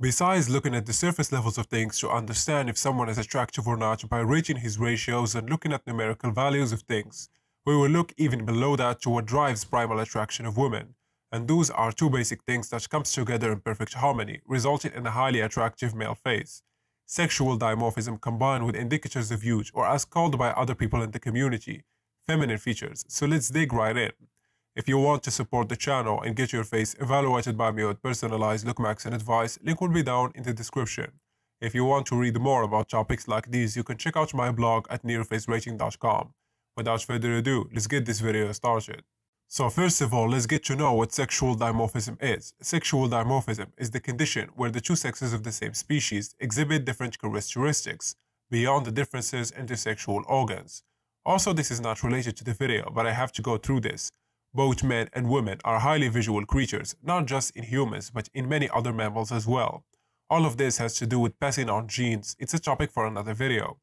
Besides looking at the surface levels of things to understand if someone is attractive or not by rating his ratios and looking at numerical values of things, we will look even below that to what drives primal attraction of women. And those are two basic things that comes together in perfect harmony, resulting in a highly attractive male face. Sexual dimorphism combined with indicators of youth, or as called by other people in the community, feminine features. So let's dig right in. If you want to support the channel and get your face evaluated by me with personalized look marks and advice, link will be down in the description. If you want to read more about topics like these, you can check out my blog at nerofacerating.com. Without further ado, let's get this video started. So first of all, let's get to know what sexual dimorphism is. Sexual dimorphism is the condition where the two sexes of the same species exhibit different characteristics beyond the differences in their sexual organs. Also, this is not related to the video, but I have to go through this. Both men and women are highly visual creatures, not just in humans, but in many other mammals as well. All of this has to do with passing on genes. It's a topic for another video.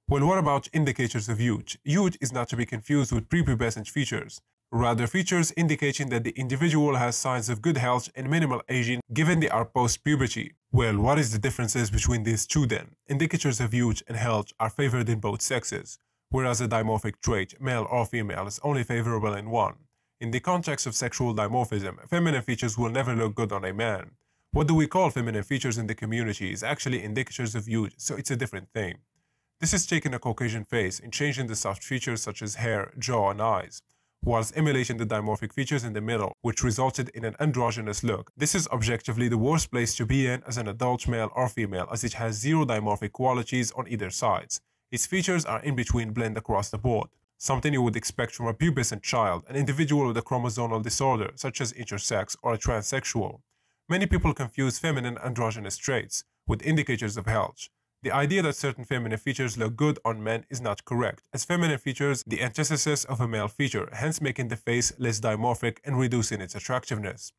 Well, what about indicators of youth? Youth is not to be confused with prepubescent features. Rather, features indicating that the individual has signs of good health and minimal aging given they are post-puberty. Well, what is the differences between these two then? Indicators of youth and health are favored in both sexes, whereas a dimorphic trait, male or female, is only favorable in one. In the context of sexual dimorphism, feminine features will never look good on a man. What do we call feminine features in the community is actually indicators of youth, so it's a different thing. This is taking a Caucasian face and changing the soft features such as hair, jaw, and eyes, whilst emulating the dimorphic features in the middle, which resulted in an androgynous look. This is objectively the worst place to be in as an adult male or female, as it has zero dimorphic qualities on either sides. Its features are in between blend across the board. Something you would expect from a pubescent child, an individual with a chromosomal disorder such as intersex or a transsexual. Many people confuse feminine androgynous traits with indicators of health. The idea that certain feminine features look good on men is not correct, as feminine features the antithesis of a male feature, hence making the face less dimorphic and reducing its attractiveness.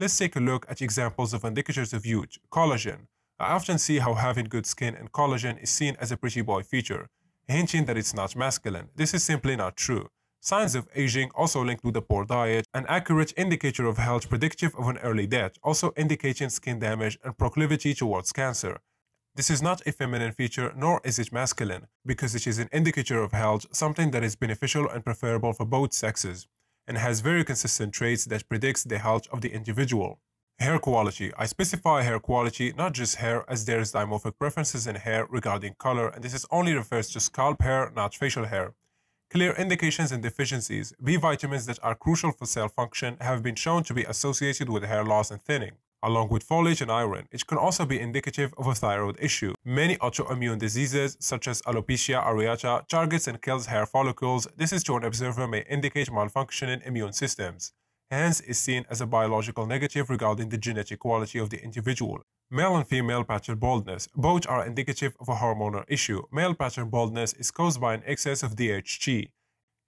Let's take a look at examples of indicators of youth. Collagen. I often see how having good skin and collagen is seen as a pretty boy feature, hinting that it's not masculine. This is simply not true. Signs of aging also linked with a poor diet, an accurate indicator of health predictive of an early death, also indicating skin damage and proclivity towards cancer. This is not a feminine feature, nor is it masculine, because it is an indicator of health, something that is beneficial and preferable for both sexes, and has very consistent traits that predicts the health of the individual. Hair quality. I specify hair quality, not just hair, as there is dimorphic preferences in hair regarding color, and this is only refers to scalp hair, not facial hair. Clear indications and deficiencies. B vitamins that are crucial for cell function have been shown to be associated with hair loss and thinning. Along with folate and iron, it can also be indicative of a thyroid issue. Many autoimmune diseases, such as alopecia areata, targets and kills hair follicles. This is to an observer may indicate malfunctioning immune systems. Hence is seen as a biological negative regarding the genetic quality of the individual. Male and female pattern baldness. Both are indicative of a hormonal issue. Male pattern baldness is caused by an excess of DHT.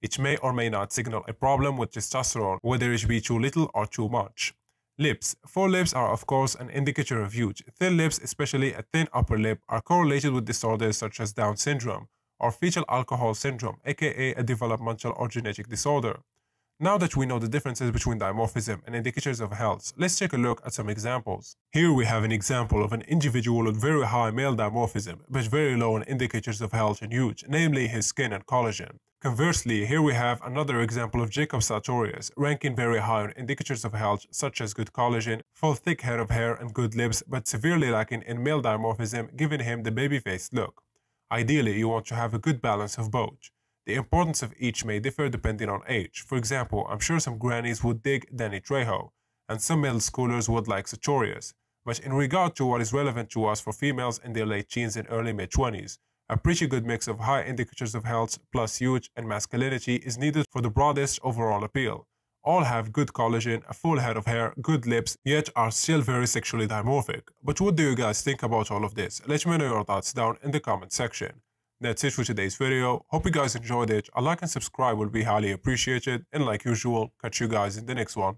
It may or may not signal a problem with testosterone, whether it be too little or too much. Lips. Full lips are of course an indicator of youth. Thin lips, especially a thin upper lip, are correlated with disorders such as Down syndrome or fetal alcohol syndrome, aka a developmental or genetic disorder. Now that we know the differences between dimorphism and indicators of health, let's take a look at some examples. Here we have an example of an individual with very high male dimorphism, but very low in indicators of health and youth, namely his skin and collagen. Conversely, here we have another example of Jacob Sartorius, ranking very high on indicators of health such as good collagen, full thick head of hair and good lips, but severely lacking in male dimorphism, giving him the baby-faced look. Ideally, you want to have a good balance of both. The importance of each may differ depending on age. For example, I'm sure some grannies would dig Danny Trejo, and some middle schoolers would like Sartorius. But in regard to what is relevant to us for females in their late teens and early mid-20s, a pretty good mix of high indicators of health plus youth and masculinity is needed for the broadest overall appeal. All have good collagen, a full head of hair, good lips, yet are still very sexually dimorphic. But what do you guys think about all of this? Let me know your thoughts down in the comment section. That's it for today's video. Hope you guys enjoyed it. A like and subscribe will be highly appreciated. And like usual, catch you guys in the next one.